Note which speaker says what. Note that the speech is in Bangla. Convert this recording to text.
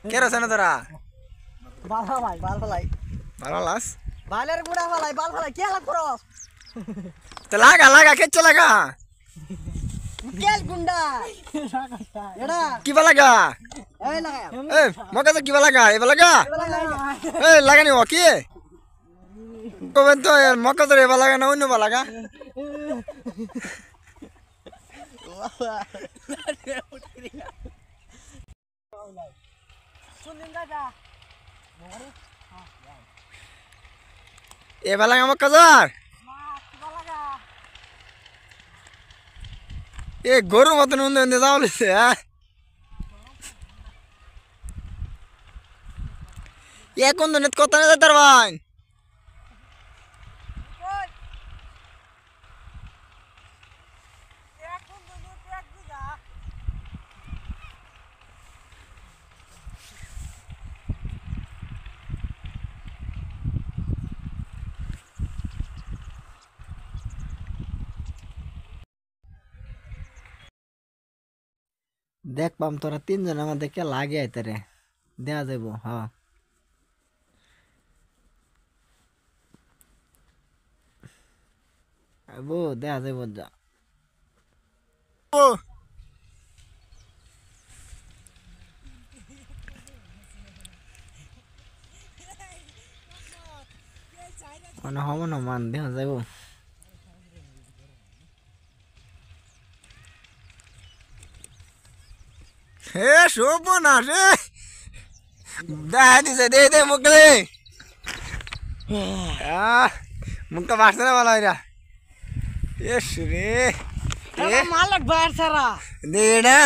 Speaker 1: কে রছে না তোরা
Speaker 2: বাল ফালাই বাল ফালাই
Speaker 1: ভালো লাস
Speaker 2: বালের গুড়া ফালাই বাল ফালাই কে লাগ করস
Speaker 1: তো লাগা লাগা কেচ্ছ লাগা
Speaker 2: কেল গুন্ডা এডা
Speaker 1: কিবা লাগা
Speaker 2: এই লাগা
Speaker 1: এ মকা তো কিবা লাগা এবা লাগা এ লাগানি ও কি কবেন তো মকা তো এবা লাগা না অন্য বা লাগা
Speaker 2: শুনিন দাদা
Speaker 1: এবা লাগা মকা যার এ গরু মতন উন্দে উন্দে যাও লিছে হ্যাঁ এ কোন দিন কত না যেতে পারবান দেখ পাম তোরা তিনজন আমাদেরকে লাগে আইতে রে দেয়া যাইব হ্যাঁ আইবো দেয়া যাইব যা ও মানে হবো না মান দেয়া যাইব হে শোভ না রে দেখা দিছে দে মুখলে মুখটা বাড়ছে না ভালো এরা এস রে
Speaker 2: মালক বাইর সারা
Speaker 1: দে না